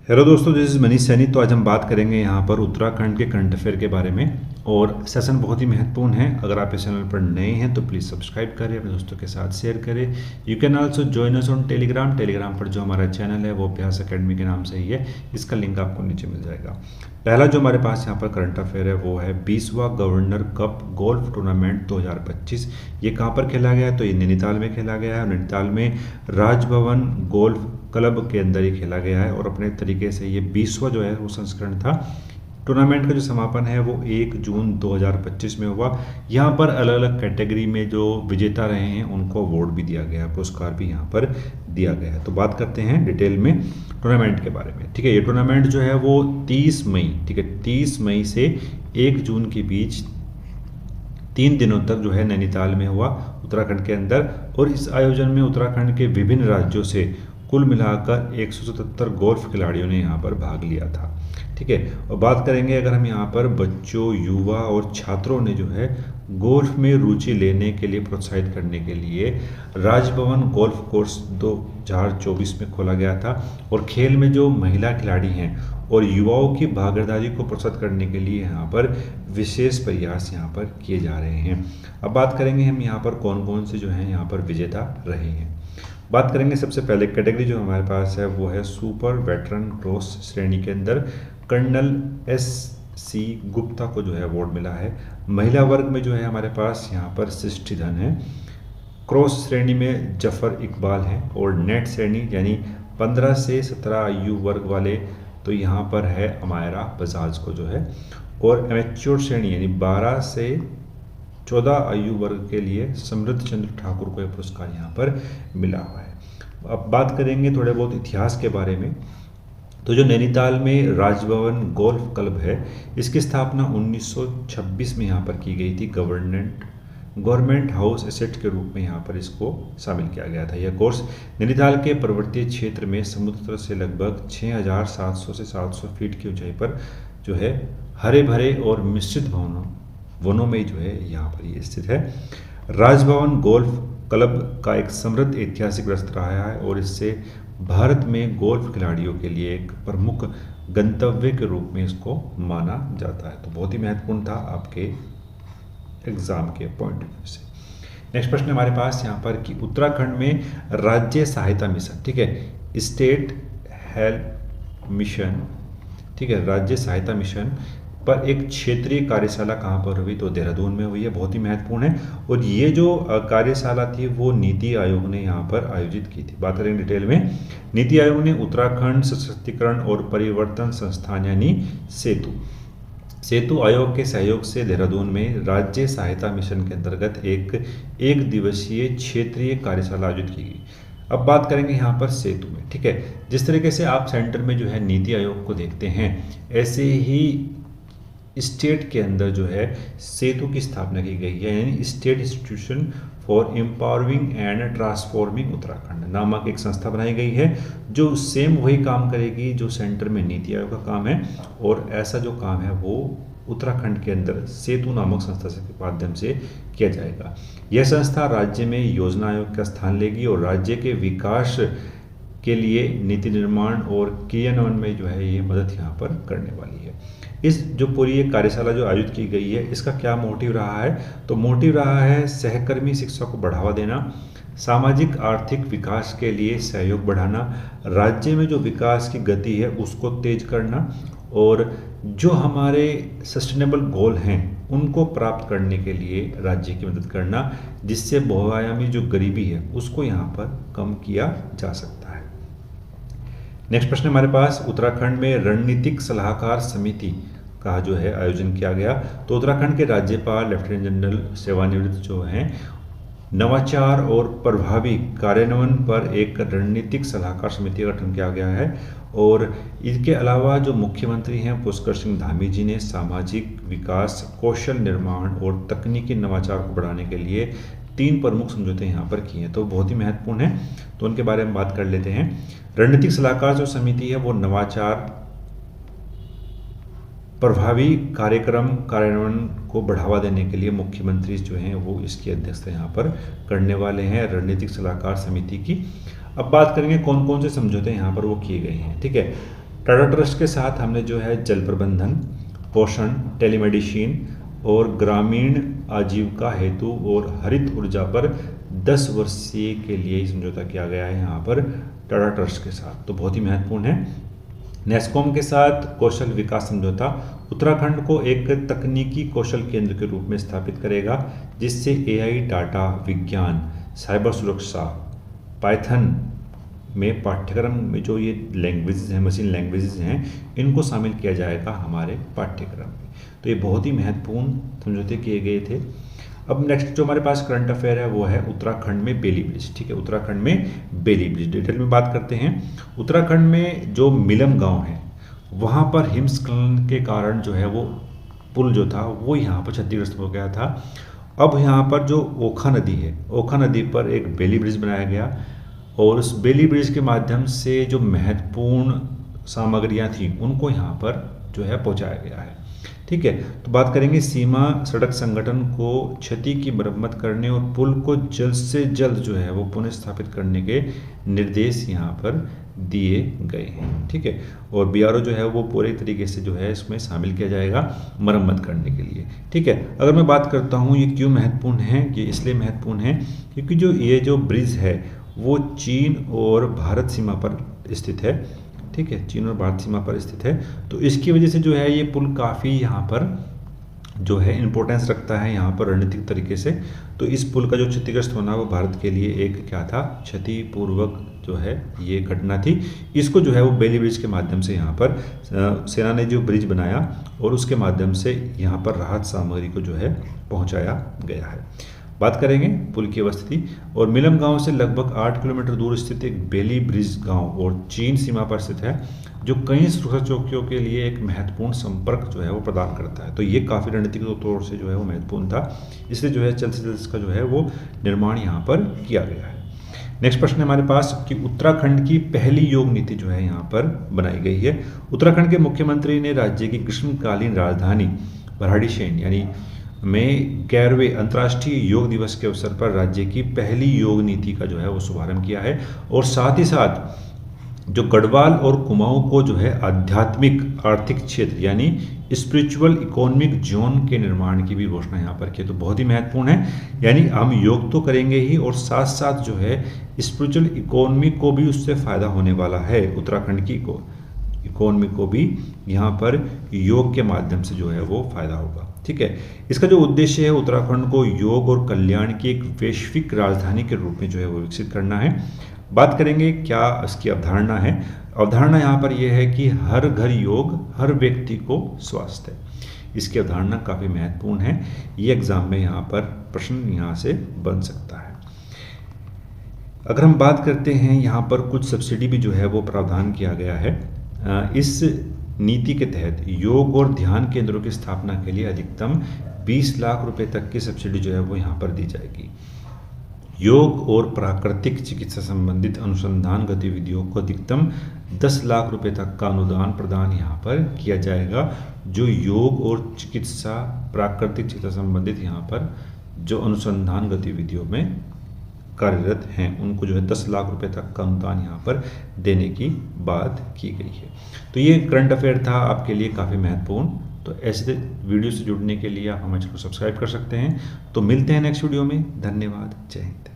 Hello दोस्तों, this is Manish Saini. तो आज हम बात करेंगे यहाँ पर उत्तराखंड के करंट अफेयर के बारे में। और सेशन बहुत ही महत्वपूर्ण है। अगर आप इस चैनल पर नए हैं तो प्लीज़ सब्सक्राइब करें, अपने दोस्तों के साथ शेयर करें। You can also join us on Telegram पर जो हमारा चैनल है वो अभ्यास अकेडमी के नाम से ही है। इसका लिंक आपको नीचे मिल जाएगा। पहला जो हमारे पास यहाँ पर करंट अफेयर है वो है 20वां गवर्नर कप गोल्फ टूर्नामेंट 2025। ये कहाँ पर खेला गया है? तो ये नैनीताल में खेला गया है। नैनीताल में राजभवन गोल्फ क्लब के अंदर ही खेला गया है और अपने तरीके से ये 20वां जो है वो संस्करण था। टूर्नामेंट का जो समापन है वो 1 जून 2025 में हुआ। यहाँ पर अलग अलग कैटेगरी में जो विजेता रहे हैं उनको अवार्ड भी दिया गया, पुरस्कार भी यहाँ पर दिया गया है। तो बात करते हैं डिटेल में टूर्नामेंट के बारे में। ठीक है, ये टूर्नामेंट जो है वो 30 मई, ठीक है, 30 मई से 1 जून के बीच 3 दिनों तक जो है नैनीताल में हुआ, उत्तराखंड के अंदर। और इस आयोजन में उत्तराखंड के विभिन्न राज्यों से कुल मिलाकर 177 गोल्फ खिलाड़ियों ने यहाँ पर भाग लिया था। ठीक है, और बात करेंगे अगर हम यहाँ पर बच्चों, युवा और छात्रों ने जो है गोल्फ में रुचि लेने के लिए प्रोत्साहित करने के लिए राजभवन गोल्फ कोर्स 2024 में खोला गया था। और खेल में जो महिला खिलाड़ी हैं और युवाओं की भागीदारी को प्रोत्साहित करने के लिए यहाँ पर विशेष प्रयास यहाँ पर किए जा रहे हैं। अब बात करेंगे हम यहाँ पर कौन कौन से जो हैं यहाँ पर विजेता रहे हैं। बात करेंगे सबसे पहले कैटेगरी जो हमारे पास है वो है सुपर वेटरन क्रॉस श्रेणी के अंदर कर्नल S.C. गुप्ता को जो है अवार्ड मिला है। महिला वर्ग में जो है हमारे पास यहाँ पर सृष्टिधन है। क्रॉस श्रेणी में जफर इकबाल हैं। और नेट श्रेणी यानी 15 से 17 आयु वर्ग वाले तो यहाँ पर है अमायरा बजाज को जो है। और एमेच्योर श्रेणी यानी 12 से 14 आयु वर्ग के लिए समृद्ध चंद्र ठाकुर को यह पुरस्कार यहाँ पर मिला हुआ है। अब बात करेंगे थोड़े बहुत इतिहास के बारे में। तो जो नैनीताल में राजभवन गोल्फ क्लब है, इसकी स्थापना 1926 में यहाँ पर की गई थी। गवर्नमेंट हाउस एसेट के रूप में यहाँ पर इसको शामिल किया गया था। यह कोर्स नैनीताल के पर्वतीय क्षेत्र में समुद्र तल से लगभग 6700 से 700 फीट की ऊंचाई पर जो है हरे भरे और मिश्रित वनों में जो है यहाँ पर ये स्थित है। राजभवन गोल्फ क्लब का एक समृद्ध ऐतिहासिक रास्ता रहा है और इससे भारत में गोल्फ खिलाड़ियों के लिए एक प्रमुख गंतव्य के रूप में इसको माना जाता है। तो बहुत ही महत्वपूर्ण था आपके एग्जाम के पॉइंट ऑफ व्यू से। नेक्स्ट प्रश्न हमारे पास यहाँ पर कि उत्तराखंड में राज्य सहायता मिशन, ठीक है, स्टेट हेल्प मिशन, ठीक है, राज्य सहायता मिशन पर एक क्षेत्रीय कार्यशाला कहाँ पर हुई? तो देहरादून में हुई है। बहुत ही महत्वपूर्ण है। और ये जो कार्यशाला थी वो नीति आयोग ने यहाँ पर आयोजित की थी। बात करेंगे डिटेल में। नीति आयोग ने उत्तराखंड सशक्तिकरण और परिवर्तन संस्थान यानी सेतु आयोग के सहयोग से देहरादून में राज्य सहायता मिशन के अंतर्गत एक दिवसीय क्षेत्रीय कार्यशाला आयोजित की गई। अब बात करेंगे यहाँ पर सेतु में। ठीक है, जिस तरीके से आप सेंटर में जो है नीति आयोग को देखते हैं, ऐसे ही स्टेट के अंदर जो है सेतु की स्थापना की गई है, यानी state institution for empowering and transforming Uttarakhand नामक एक संस्था बनाई गई है जो सेम वही काम करेगी जो सेंटर में नीति आयोग का काम है। और ऐसा जो काम है वो उत्तराखंड के अंदर सेतु नामक संस्था के माध्यम से किया जाएगा। यह संस्था राज्य में योजना आयोग का स्थान लेगी और राज्य के विकास के लिए नीति निर्माण और क्रियान्वयन में जो है ये मदद यहाँ पर करने वाली है। इस जो पूरी ये कार्यशाला जो आयोजित की गई है, इसका क्या मोटिव रहा है? तो मोटिव रहा है सहकर्मी शिक्षा को बढ़ावा देना, सामाजिक आर्थिक विकास के लिए सहयोग बढ़ाना, राज्य में जो विकास की गति है उसको तेज करना और जो हमारे सस्टेनेबल गोल हैं उनको प्राप्त करने के लिए राज्य की मदद करना, जिससे बहुआयामी जो गरीबी है उसको यहाँ पर कम किया जा सकता है। नेक्स्ट प्रश्न हमारे पास उत्तराखंड में रणनीतिक सलाहकार समिति का जो है आयोजन किया गया। तो उत्तराखंड के राज्यपाल लेफ्टिनेंट जनरल सेवानिवृत्त जो हैं नवाचार और प्रभावी कार्यान्वयन पर एक रणनीतिक सलाहकार समिति का गठन किया गया है। और इसके अलावा जो मुख्यमंत्री हैं पुष्कर सिंह धामी जी ने सामाजिक विकास, कौशल निर्माण और तकनीकी नवाचार को बढ़ाने के लिए 3 प्रमुख समझौते यहाँ पर किए हैं। तो बहुत ही महत्वपूर्ण है, तो उनके बारे में बात कर लेते हैं। रणनीतिक सलाहकार जो समिति है वो नवाचार, प्रभावी कार्यक्रम कार्यान्वयन को बढ़ावा देने के लिए मुख्यमंत्री जो हैं वो इसकी अध्यक्षता यहाँ पर करने वाले हैं, रणनीतिक सलाहकार समिति की। अब बात करेंगे कौन कौन से समझौते यहाँ पर वो किए गए हैं। ठीक है, टाटा ट्रस्ट के साथ हमने जो है जल प्रबंधन, पोषण, टेलीमेडिसिन और ग्रामीण आजीविका हेतु और हरित ऊर्जा पर 10 वर्षीय के लिए समझौता किया गया है यहाँ पर टाटा ट्रस्ट के साथ, तो बहुत ही महत्वपूर्ण है। नेस्कॉम के साथ कौशल विकास समझौता उत्तराखंड को एक तकनीकी कौशल केंद्र के रूप में स्थापित करेगा, जिससे एआई, डाटा विज्ञान, साइबर सुरक्षा, पाइथन में पाठ्यक्रम में जो ये लैंग्वेजेस हैं, मशीन लैंग्वेजेस हैं, इनको शामिल किया जाएगा हमारे पाठ्यक्रम में। तो ये बहुत ही महत्वपूर्ण समझौते किए गए थे। अब नेक्स्ट जो हमारे पास करंट अफेयर है वो है उत्तराखंड में बेली ब्रिज। ठीक है, उत्तराखंड में बेली ब्रिज डिटेल में बात करते हैं। उत्तराखंड में जो मिलम गांव है वहाँ पर हिमस्खलन के कारण जो है वो पुल जो था वो यहाँ पर क्षतिग्रस्त हो गया था। अब यहाँ पर जो ओखा नदी है, ओखा नदी पर एक बेली ब्रिज बनाया गया और उस बेली ब्रिज के माध्यम से जो महत्वपूर्ण सामग्रियाँ थीं उनको यहाँ पर जो है पहुँचाया गया है। ठीक है, तो बात करेंगे सीमा सड़क संगठन को क्षति की मरम्मत करने और पुल को जल्द से जल्द जो है वो पुनः स्थापित करने के निर्देश यहाँ पर दिए गए हैं। ठीक है, और बीआरओ जो है वो पूरे तरीके से जो है इसमें शामिल किया जाएगा मरम्मत करने के लिए। ठीक है, अगर मैं बात करता हूँ ये क्यों महत्वपूर्ण है, ये इसलिए महत्वपूर्ण है क्योंकि जो ब्रिज है वो चीन और भारत सीमा पर स्थित है। ठीक है, चीन और भारत सीमा पर स्थित है, तो इसकी वजह से जो है ये पुल काफ़ी यहाँ पर जो है इम्पोर्टेंस रखता है यहाँ पर रणनीतिक तरीके से। तो इस पुल का जो क्षतिग्रस्त होना वो भारत के लिए एक क्या था, क्षतिपूर्वक जो है ये घटना थी। इसको जो है वो बेली ब्रिज के माध्यम से यहाँ पर सेना ने जो ब्रिज बनाया और उसके माध्यम से यहाँ पर राहत सामग्री को जो है पहुँचाया गया है। बात करेंगे पुल की अवस्थिति और मिलम गांव से लगभग 8 किलोमीटर दूर स्थित एक बेली ब्रिज गांव और चीन सीमा पर स्थित है, जो कई सुरक्षा चौकियों के लिए एक महत्वपूर्ण संपर्क जो है वो प्रदान करता है। तो ये काफ़ी रणनीतिक तौर से जो है वो महत्वपूर्ण था, इसलिए जो है जल्द से जल्द इसका जो है वो निर्माण यहाँ पर किया गया है। नेक्स्ट प्रश्न है हमारे पास कि उत्तराखंड की पहली योग नीति जो है यहाँ पर बनाई गई है। उत्तराखंड के मुख्यमंत्री ने राज्य की ग्रीष्मकालीन राजधानी भराड़ीसैंण यानी में 11वें अंतर्राष्ट्रीय योग दिवस के अवसर पर राज्य की पहली योग नीति का जो है वो शुभारंभ किया है और साथ ही साथ जो गढ़वाल और कुमाऊं को जो है आध्यात्मिक आर्थिक क्षेत्र यानी स्पिरिचुअल इकोनॉमिक जोन के निर्माण की भी घोषणा यहाँ पर की। तो बहुत ही महत्वपूर्ण है, यानी हम योग तो करेंगे ही और साथ साथ जो है स्पिरिचुअल इकोनॉमी को भी उससे फायदा होने वाला है। उत्तराखंड की इकोनॉमी को भी यहाँ पर योग के माध्यम से जो है वो फायदा होगा। ठीक है, इसका जो उद्देश्य है उत्तराखंड को योग और कल्याण की एक वैश्विक राजधानी के रूप में जो है वो विकसित करना है। बात करेंगे क्या इसकी अवधारणा है। अवधारणा यहाँ पर यह है कि हर घर योग, हर व्यक्ति को स्वास्थ्य। इसकी अवधारणा काफ़ी महत्वपूर्ण है, ये एग्जाम में यहाँ पर प्रश्न यहाँ से बन सकता है। अगर हम बात करते हैं यहाँ पर कुछ सब्सिडी भी जो है वो प्रावधान किया गया है। इस नीति के तहत योग और ध्यान केंद्रों की स्थापना के लिए अधिकतम 20 लाख रुपए तक की सब्सिडी जो है वो यहाँ पर दी जाएगी। योग और प्राकृतिक चिकित्सा संबंधित अनुसंधान गतिविधियों को अधिकतम 10 लाख रुपए तक का अनुदान प्रदान यहाँ पर किया जाएगा। जो योग और चिकित्सा, प्राकृतिक चिकित्सा संबंधित यहाँ पर जो अनुसंधान गतिविधियों में कार्यरत हैं उनको जो है 10 लाख रुपए तक का अनुदान यहाँ पर देने की बात की गई है। तो ये करंट अफेयर था आपके लिए काफ़ी महत्वपूर्ण। तो ऐसे वीडियो से जुड़ने के लिए आप हमारे चैनल को सब्सक्राइब कर सकते हैं। तो मिलते हैं नेक्स्ट वीडियो में। धन्यवाद, जय हिंद।